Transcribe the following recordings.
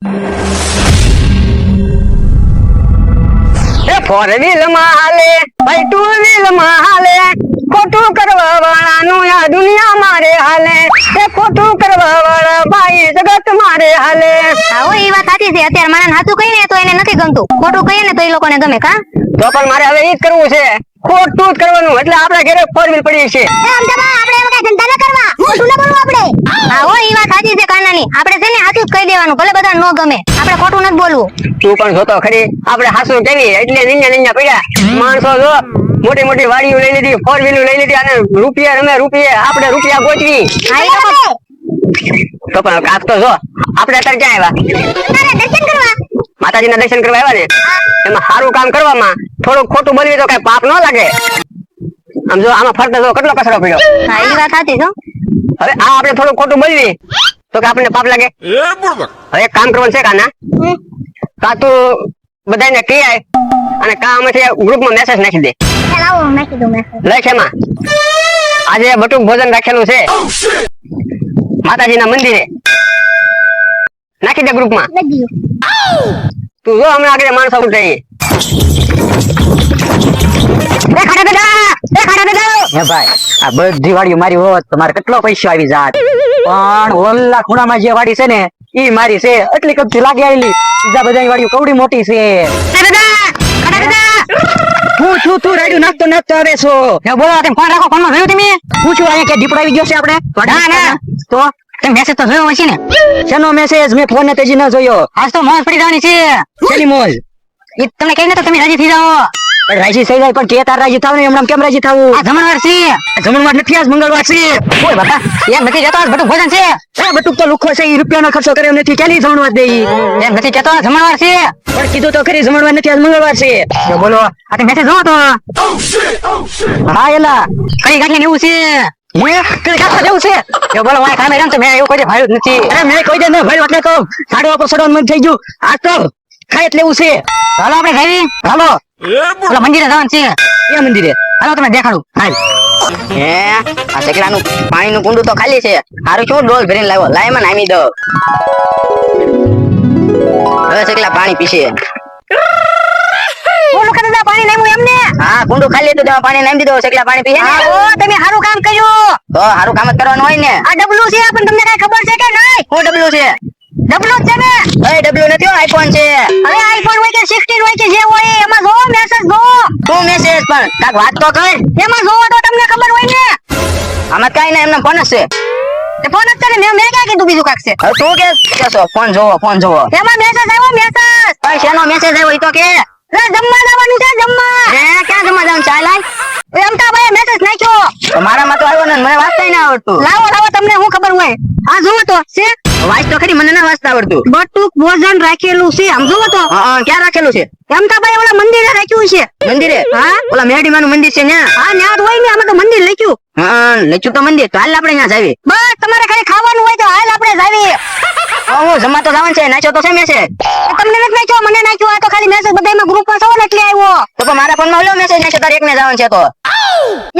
Four wheel માં હાલે ભાઈ ટુ વ્હીલ માં હાલે ખોટું કરવા વાળાનું આ દુનિયા મારે હાલે એ ખોટું કરવા વાળા ભાઈ જગત મારે હાલે. આવો એ વાત સાચી છે. અત્યારે મારા હાથું કહીને તો એને નથી ગમતું, ખોટું કહીએ ને તો એ લોકોને ગમે. કા તો પણ મારે હવે ઈ જ કરવું છે, ખોટું જ કરવાનું. એટલે આપણા ઘરે ફોર વ્હીલ પડી છે. આપણે એવા કઈ ધંધા ન કરવા, મોટું ન બોલવું આપણે. આવો એ વાત સાચી છે કાનાની. આપણે છે ને હાથું જ કહી દેવાનું, ભલે બધા ન ગમે, આપણે ખોટું નથી બોલવું. તું પણ જોતો ખરી, આપણે હાસુ કેવી એટલે ની냐 પડ્યા માણસો. જો મોટી મોટી વાડીઓ લઈ લીધી, ફોર વ્હીલ લઈ લીધી, અને રૂપિયા રમે રૂપિયા, આપણે રૂપિયા ગોચવી. તો પણ કાક તો જો આપણે અત્યારે ક્યાં આવ્યા? દર્શન કરવા. માતાજીના દર્શન કરવા આવ્યા ને, એમાં સારું કામ કરવામાં થોડું ખોટું બોલવી તો કઈ પાપ ન લાગે. આમ જો આમાં ફરતે જો કેટલો કચરો પડ્યો. હા એ વાત સાચી છે. હવે આ આપણે થોડું ખોટું બોલવી તો કે આપણને પાપ લાગે? હવે એક કામ કરવાનું છે કાના, કા તું બધાને કહી આય અને કામથી ગ્રુપમાં મેસેજ નાખી દે. લાવો નાખી દઉં મેસેજ. લખ એમાં આજે બટુક ભોજન રાખેલું છે માતાજીના મંદિરે, નાખી દે ગ્રુપમાં. તું જો હમણાં આગળ માણસો ઉઠાઈ. ભાઈ આ બધી વાડીઓ મારી હોત તો મારે કેટલો પૈસા આવી જાત, પણ ઓલા ખૂણામાં જે વાડી છે ને ઈ મારી છે, એટલી કબથી લાગી આવેલી. બીજા બધા વાડીઓ કવડી મોટી છે. હું છું તું રાડ્યું નાખતો આવે છો. બોલો તમે ફોન રાખો. ફોનમાં જોયું તમે? હું છું અહીંયા કે દીપડા આવી ગયો છે આપણે? ના ના, તો તમે મેસેજ તો જોયો હશે ને? શેનો મેસેજ? મેં ફોન ને તેજી ન જોયો. આજ તો મોજ પડી જવાની છે. શેની મોજ? એ તમને કહીને તો તમે રાજી થઈ જાઓ. રાજી થઈ જાય પણ કે તાર રાજી થાવ ને હમણાં કેમ રાજી થાવું? આ જમણવાર છે. જમણવાર નથી, આજ મંગળવાર છે. ઓય બાપા એમ નથી કહેતો, આજ બટુક ભોજન છે. એ બટુક તો લુખો છે, ઈ રૂપિયાનો ખર્ચો કરે એમ નથી. કેલી જમણવાર દે? એમ નથી કહેતો, જમણવાર છે. પણ કીધું તો ખરી જમણવાર નથી, આજ મંગળવાર છે. તો બોલો આ તે મેસેજ જોવો તો. હા એલા કઈ ગાંઠી એવું છે. કઈ ગાંઠા જેવું છે? એ બોલો વાય કામે રામ તો મેં એવું કોઈ ભાડ્યું જ નથી. અરે મેં કોઈ દે ન ભાડ્યું એટલે તો સાડવા પર સડવાનું મન થઈ ગયું. આ તો ખાય એટલે એવું છે. હાલો આપણે જઈએ. હાલો ઓલા મંદિરે જવાનું છે. એ મંદિરે હાલો તમે દેખાડું. હાલ. હે આ ચકલાનું પાણીનું કુંડું તો ખાલી છે. હારું શું ડોલ ભરીને લાવ્યો, લાય મને નામી દો. હવે ચકલા પાણી પીશે. બોલો કદાચ પાણી નાખ્યું એમને. હા કુંડું ખાલી હતું, તેમાં પાણી નામી દીધું. ચકલા પાણી પીશે ને. ઓ તમે સારું કામ કર્યું. તો હારું કામ જ કરવાનું હોય ને. આ ડબલું છે પણ તમને કઈ ખબર છે કે નહીં? શું ડબલું છે? ડબલું જ છે ને. એ ડબલું નથી, આઈફોન છે. હવે આઈફોન હોય કે 16 હોય કે જે હોય એમાં જોવો મેસેજ જોવો. શું મેસેજ? પણ કાક વાત તો કર. એમાં જોવો તો તમને ખબર હોય ને. આમાં કઈ ના, એમને ફોન જ છે. તે ફોન જ છે ને. મેં ક્યાં કીધું બીજું કાક છે? હવે તું કે કેસો ફોન જોવો, ફોન જોવો. એમાં મેસેજ આવ્યો મેસેજ. પણ શેનો મેસેજ આવ્યો ઈ તો કે. રે જમવા જવાનું છે જમવા. હે ક્યાં જમવા જવાનું? ચાલ આય. અમતાભાઈએ મેસેજ નાખ્યો. તો મારામાં તો આવ્યો ને, મને વાંચતા ના આવડતું. લાવો લાવો તમને શું ખબર હોય. આ જોવો તો છે વાંચ તો ખરી, મને ના વાંચતા આવડતું. બટુક ભોજન રાખેલું છે. આમ જોવો તો. હા ક્યાં રાખેલું છે? અમતાભાઈ ઓલા મંદિરે રાખ્યું છે. મંદિરે? હા ઓલા મેરડીમાનું મંદિર છે ન્યા? હા ન્યા જ હોય ને. આમાં તો મંદિર લખ્યું. હા લખ્યું તો મંદિર. તો હાલ આપણે ન્યા જાવી. બસ તમારે ખાલી ખાવાનું હોય તો હાલ આપણે જાવી. હું જમવા તો જવાનું છે. નાખ્યો તો છે મેસેજ. તમને નથી નાખ્યો, મને નાખ્યો. આ તો ખાલી મેસેજ બધાયમાં ગ્રુપમાં છો ને એટલે આવ્યો. તો પણ મારા ફોનમાં ઓલો મેસેજ નાખ્યો, તારે એકને જવાનું છે તો.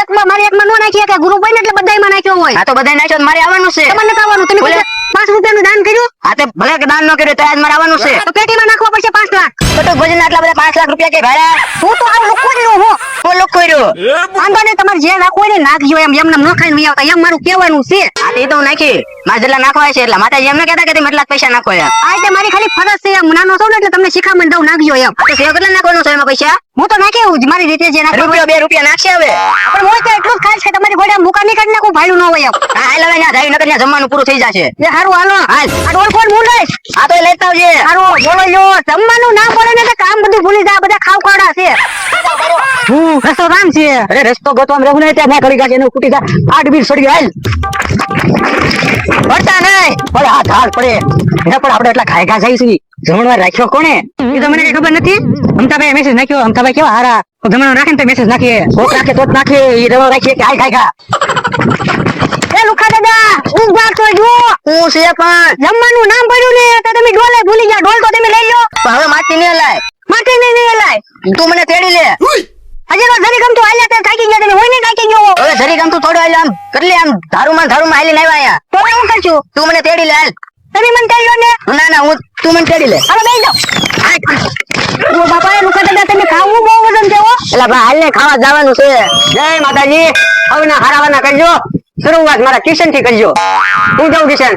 એકમાં મારે એકમાં નો નાખીએ કે ગ્રુપ હોય ને એટલે બધાયમાં નાખ્યો હોય. આ તો બધાય નાખ્યો, મારે આવવાનું છે. તમને નથી આવવાનું. તમે બોલે. 5 રૂપિયાનું દાન કર્યું. આ તે ભલે કે દાન ન કર્યું તો આજ મારે આવવાનું છે. તો પેટીમાં નાખવા પડશે 5 લાખ. બટુક ભોજન આટલા બધા 5 લાખ રૂપિયા કે ભાડા? હું તો આ લુખો રહ્યો હું. હું લખો રહ્યો. વાંધો નહીં, તમારે જે નાખવું હોય ને નાખજો. એમ એમને ન ખાઈને નહીં આવતા એમ મારું કહેવાનું છે. આ તે તો હું નાખી. મારે જેટલા નાખવા છે એટલા. માતાજી એમ ન કહેતા કે તમે એટલા જ પૈસા નાખો એમ. આ એટલે મારી ખાલી ફરજ છે. એમ નાનો છો ને એટલે તમને શીખામણ દઉં નાખજો એમ. આ તો સેવ કેટલા નાખવાનું છે એમાં પૈસા? હું તો નાખ્યું જ મારી રીતે જે નાખ્યું. રૂપિયો 2 રૂપિયા નાખશે હવે. પણ હું તો એટલું જ ખાઈશ કે તમારી ઘોડે મુકા નહીં કાઢી નાખું. ભાડું ન હોય એમ. હા હાલ હવે ન્યા જાવી, નકર ન્યા જમવાનું પૂરું થઈ જશે. એ હારું હાલો. હાલ. આ ડોલ ફોન હું લઈશ. આ તો લેતા આવજે. હારું બોલો લ્યો. જમવાનું ના બોલે ને તો કામ બધું ભૂલી જાય. બધા ખાવ ખાવડા છે. રસ્તો રામ છે. અરે રસ્તો ગોતવામાં રહેવું નહીં, ત્યાં કરી ગયા છે એનું ફૂટી જાય. 8 બીર સડી હાલ. પડતા નહીં પડે, હાથ હાલ પડે. એને પણ આપણે એટલા ખાયગા જાય છે. જમણવાર રાખ્યો કોને એ તો મને કઈ ખબર નથી. અમતાભાઈ મેસેજ નાખ્યો. અમતાભાઈ કેવા હારા. જમણવાર રાખે ને તો મેસેજ નાખીએ. કોક રાખે તો જ નાખીએ. એ રવા રાખીએ કે હાય ખાયગા. એ લુખા દાદા ઉભા તો જો. હું છે પણ જમવાનું નામ પડ્યું ને તો તમે ડોલે ભૂલી ગયા. ડોલ તો તમે લઈ લો. હવે માટી નહીં લાય. માટે નહીં લાય. તું મને તેડી લે. હજી તો જરી ગમતું હાલ્યા તે થાકી ગયા. તમે હોય ને થાકી ગયો. હવે જરી ગમતું થોડું હાલ, આમ કરી લે. આમ ધારુમાં હાલીને આવ્યા અહીંયા. તો હું કરશું. તું મને તેડી લે હાલ. તમે મને કહી લો ને. ના હું તું મને તેડી લે. હાલો બેસી જાઓ. ઓ બાપા એ લુકા દાદા તમે ખાવું બહુ વજન છે હો. એટલે ભાઈ હાલ ને ખાવા જવાનું છે. જય માતાજી. હવના હારાવાના કરજો. શરૂઆત મારા કિશન થી કરજો. હું જાઉં કિશન.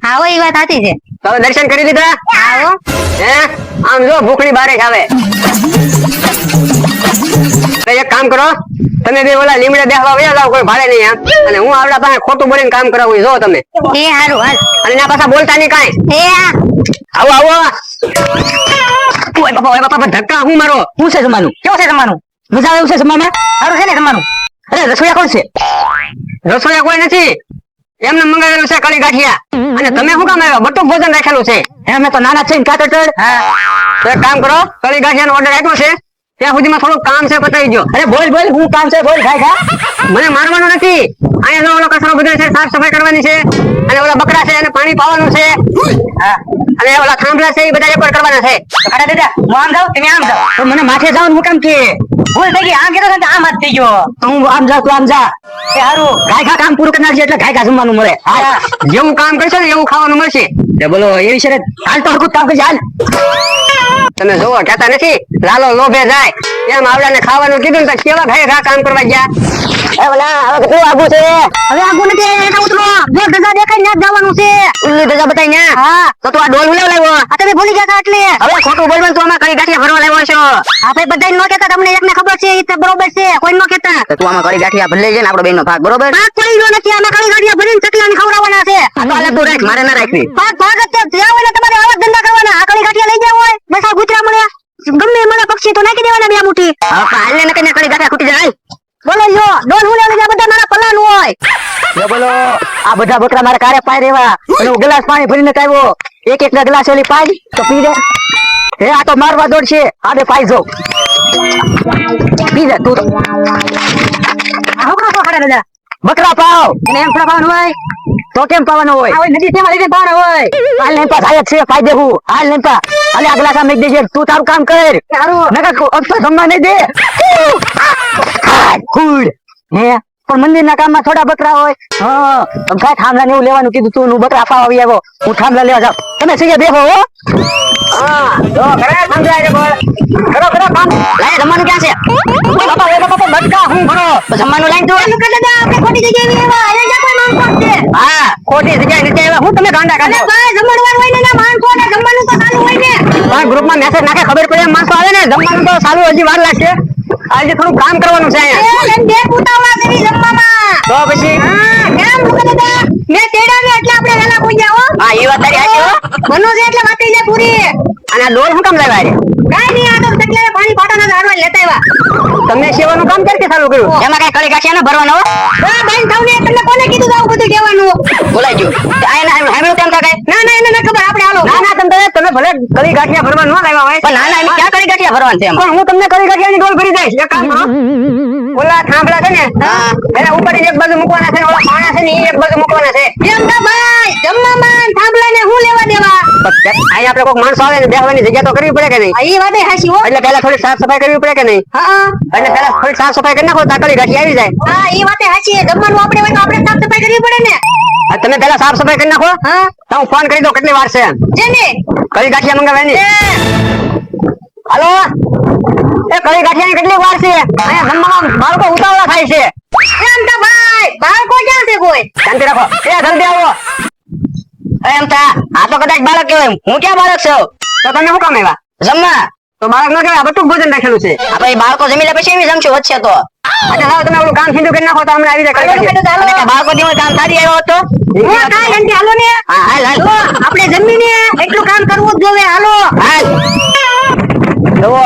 હા હો, એ વાત સાચી છે. તમે દર્શન કરી લીધા? આવો. હે આમ જો ભૂખડી બારે જ આવે. તો એક કામ કરો, તમે બે ઓલા લીમડે બેસવા વયા જાવ, કોઈ ભાડે નહીં આમ. અને હું આવડા પાસે ખોટું બોલીને કામ કરાવું જો તમે. એ હારું હાલ. અને ના પાછા બોલતા નહીં કાંઈ. એ આ. આવો આવો. ઓય બાપા ધક્કા હું મારો. શું છે જમવાનું? કેવું છે જમવાનું? મજા આવે એવું છે જમવામાં? સારું છે ને જમવાનું? અરે રસોઈયા કોણ છે? રસોઈયા કોઈ નથી, એમને મંગાવેલું છે કળી ગાંઠિયા. અને તમે શું કામ આવ્યા? બટુક ભોજન રાખેલું છે. અમે તો નાના છે ને કાતર. તો એક કામ કરો, કળી ગાંઠિયાનો ઓર્ડર આપ્યો છે, ત્યાં સુધીમાં થોડુંક કામ છે, પતાવી દો. અરે બોલ બોલ, હું કામ છે બોલ, ખાય ખા. મને મારવાનું નથી. અહીંયા જો ઓલો કચરો બધો છે, સાફ સફાઈ કરવાની છે, અને ઓલા બકરા છે એને પાણી પાવાનું છે, અને ઓલા થાંભલા છે એ બધા એકવાર કરવાના છે. અરે દાદા, હું આમ જાઉં, તમે આમ જાઓ. તો મને માથે જાવ હું કામ કે ભૂલ થઈ ગઈ, આમ કીધું ને તો આમ જ થઈ ગયો. તો હું આમ જાઉં, તું આમ જા. એ હારું, ખાય ખા કામ પૂરું કરનાર છે એટલે ખાય ખા જમવાનું મળે. હા, જેવું કામ કરશો ને એવું ખાવાનું મળશે. તે બોલો એવી શરત. હાલ તો હરખું જ કામ કરજે, હાલ. તમે જોવો કહેતા નથી લાલો લોભે જાય, એમ આવડાને ખાવાનું કીધું ને તો કેવા ઘાય ઘા કામ કરવા ગયા. એ બોલા, હવે કેટલું આગું છે? હવે આગું નથી, એટલે ઉતરો. જો ધજા દેખાય ત્યાં જ જવાનું છે. ઉલ્લી ધજા બતાઈ ને. હા. તો તું આ ડોલ હું લેવા લાવ્યો? આ તમે ભૂલી ગયા હતા એટલે. હવે ખોટું બોલવાનું, તું આમાં કળી ગાંઠિયા ભરવા લાવ્યો છો. આપણે બધાય નો કહેતા, તમને એકને ખબર છે એ તો બરોબર છે, કોઈ નો કહેતા. તો તું આમાં કળી ગાંઠિયા ભરી લેજે ને આપણો બેનનો ભાગ, બરોબર? ભાગ પડી ગયો નથી, આમાં કળી ગાંઠિયા ભરીને ચકલાને ખવડાવવાના છે. આ તો અલગ તું રાખ, મારે ના રાખવી. ભાગ ભાગ જ છે, જ્યાં હોય ને તમારે આવા જ ધંધા કરવાના. આ કળી ગાંઠિયા લઈ ગયા હોય, બસ આ ગુતરા મળ્યા, ગમે એ મળે પક્ષી તો નાખી દેવાના બે મુઠ્ઠી. હવે હાલ ને કઈ કળી ગાંઠિયા ખૂટી જાય. બોલો લ્યો, ડોલ હું લેવા બધા મારા પલ્લાનું હોય. લે બોલો, આ બધા બકરા મારા કારે પાઈ રેવા. અને હું ગ્લાસ પાણી ભરીને આવ્યો, એક એક ના ગ્લાસ ઓલી પાઈ તો પી દે. હે આ તો મારવા દોડશે, આડે પાઈ જો. પી જા તું તો. આ હું ખાતો ખરા દાદા. બકરા પાવ. એને એમ થોડા પાવાનું હોય. તો કેમ પાવાનો હોય? આ હોય નદી તેમાં લઈને પાર હોય. હાલ ને પા થાય જ છે, પાઈ દેવું. હાલ ને પા. અલે આ ગ્લાસ આમ નાખી દેજે, તું તારું કામ કર. સારું. નકર અક્ષર જમવા નહીં દે. ખુડ. હે પણ મંદિરના કામમાં થોડા બકરા હોય. હા તમે કાંઈ થાંભલા ને એવું લેવાનું કીધું તું, હું બકરા પાવા આવી આવ્યો, હું થાંભલા લેવા જાઉં. તમે સીધે બેહો હો. હા જો કરે સમજાય છે બોલ. કરો કરો કામ. લાય જમવાનું ક્યાં છે? બાપા એ બાપા બટકા હું ભરો. તો જમવાનું લઈને તું. ચાલુ કરી દાદા, આપણે ખોટી જગ્યાએ નહીં આવ્યા. અહીંયા જ્યાં કોઈ માણસો જ છે. હા ખોટી જગ્યાએ નથી આવ્યા, હું તમે ગાંડા અને કાઢો. ભાઈ જમણવાર હોય ને ના માણસો ને જમવાનું તો ચાલુ હોય ને. પણ ગ્રુપમાં મેસેજ નાખે ખબર પડે એમ માણસો આવે ને, જમવાનું તો સારું હજી વાર લાગશે. આજે થોડું કામ કરવાનું છે અહીંયા. એ લઈને બે ઉતાવળા કરી જમવામાં. તો પછી હા કેમ લુકા દાદા, મેં તેડા ને એટલે આપણે વેલા પહોંચ્યા હો. હા એ વાત તારી સાચી હો. બનો છે એટલે વાત થઈ જાય પૂરી. અને આ ડોલ શું કામ લાવ્યા છે? કાઈ નહીં, આ તો સકલાને પાણી પાટાના ઝાડવા લેતા આવ્યા. તમને સેવાનું કામ ક્યારથી ચાલુ કર્યું? એમાં કઈ કળી ગાંઠિયા ના ભરવાનો હો. હા બેન થાવને તમને કોને કીધું આવું બધું કહેવાનું? બોલાઈ ગયું. આયના હામેલું કેમ થાય? ના ના એને ના ખબર, આપણે હાલો. ના ના તમે ભલે કળી ગાંઠિયા ભરવા ન લાવ્યા હોય, પણ ના એમાં ક્યાં કળી ગાંઠિયા ભરવાનું છે એમાં? પણ હું તમને કળી ગાંઠિયાની ડોલ ભરી દઈશ. એક કામ કરો, ઓલા થાંભલા છે ને એના ઉપાડીને એક બાજુ મૂકવાના છે, ઓલા પાણા છે ને એ એક બાજુ મૂકવાના છે. એમ તો ભાઈ જમવામાં થાંભલાને હું લેવા દેવા? અહીંયા આપણે કોઈક માણસો આવે ને બેસવાની જગ્યા તો કરવી પડે કે નહીં? આ ઈ વાતે હાચી હો. એટલે પહેલા થોડી સાફ સફાઈ કરવી પડે કે નહીં? હા એટલે પહેલા થોડી સાફ સફાઈ કરી નાખો તો કળી ગાંઠિયા આવી જાય. હા ઈ વાતે હાચી. જમવાનું આપણે હોય તો આપણે સાફ સફાઈ કરવી પડે ને. આ તમે પહેલા સાફ સફાઈ કરી નાખો, હા તો હું ફોન કરી દઉં કેટલી વાર છે એમ. જેને કળી ગાંઠિયા મંગાવવાની. હાલો એ કળી ગાંઠિયાની કેટલી વાર છે? અહીંયા જમવામાં બાળકો ઉતાવળા થાય છે. એમ તો ભાઈ બાળકો ક્યાં છે કોઈ? શાંતિ રાખો. એ જલ્દી આવો. એમ તા આ તો કદાચ બાળક કહેવાય, હું ક્યાં બાળક છું? તો તમે શું કામ આવ્યા? જમવા. તો બાળક ન કહેવાય, બટુક ભોજન રાખેલું છે. આપણે એ બાળકો જમી લે પછી એવી જમશું વચ્ચે તો. એટલે હવે તમે ઓલું કામ સીધું કરી નાખો તો હમણાં આવી જાય કળી ગાંઠિયા. અને કે બાળકો થી કામ સારી આવ્યો હતો. હા કાઈ ઘંટી હાલો ને. હા હાલ હાલ. જો આપણે જમીને એટલું કામ કરવું જ જોવે. હાલો હાલ. જુઓ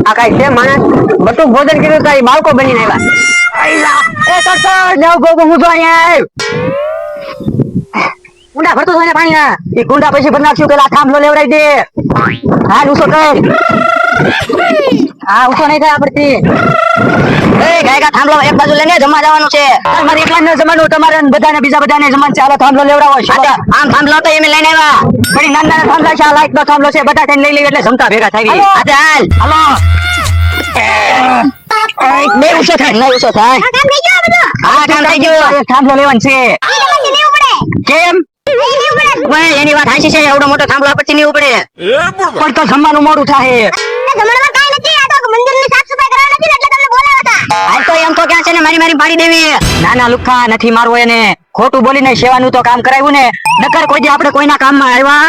આ કઈ છે માણસ? બટુક ભોજન કીધું તો એ બાળકો બનીને આવ્યા. એ કરતો લેવ ગોગો હું તો અહીંયા આવ. કુંડા ભરતો હોય ને પાણીના. એ કુંડા પછી ભરી નાખ્યું, પેલા થાંભલો લેવડાવી દે. હાલ ઉસો કર. હા ઉસો નહીં થાય આપડથી. એ ગાયકા થાંભલો એક બાજુ લઈને જમવા જવાનું છે. તમારે એકલા ને જમવાનું, તમારે ને બધાને બીજા બધાને જમવાનું છે. હાલો થાંભલો લેવડાવો. આ તો આમ થાંભલો તો એમ લઈને આવ્યા. ઘણી નાના નાના થાંભલા છે, આ લાઈટ નો થાંભલો છે, બધા થઈને લઈ લઈએ એટલે જમતા ભેગા થાય. આ તો હાલ. હાલો બે ઉસો થાય. નહીં ઉસો થાય. આ કામ થઈ ગયો બધું. હા કામ થઈ ગયું. એક થાંભલો લેવાનું છે. આ તમારે લેવું પડે. કેમ? ઓય એની વાત હાચી છે, એવડો મોટો થાંભલો પછી નહીં ઉપડે. પણ તો જમવાનું મોડું થાય. જમણમાં કાંઈ નથી, આ તો મંદિરની સાફ સફાઈ કરવાની હતી ને એટલે તમને બોલાવ્યા હતા. હાલ તો એમ તો ક્યાં છે ને મારી પાડી દેવી. ના ના લુખા નથી મારવો એને, ખોટું બોલીને સેવાનું તો કામ કરાવ્યું ને, નકર કોઈ દી આપણે કોઈના કામમાં આવ્યા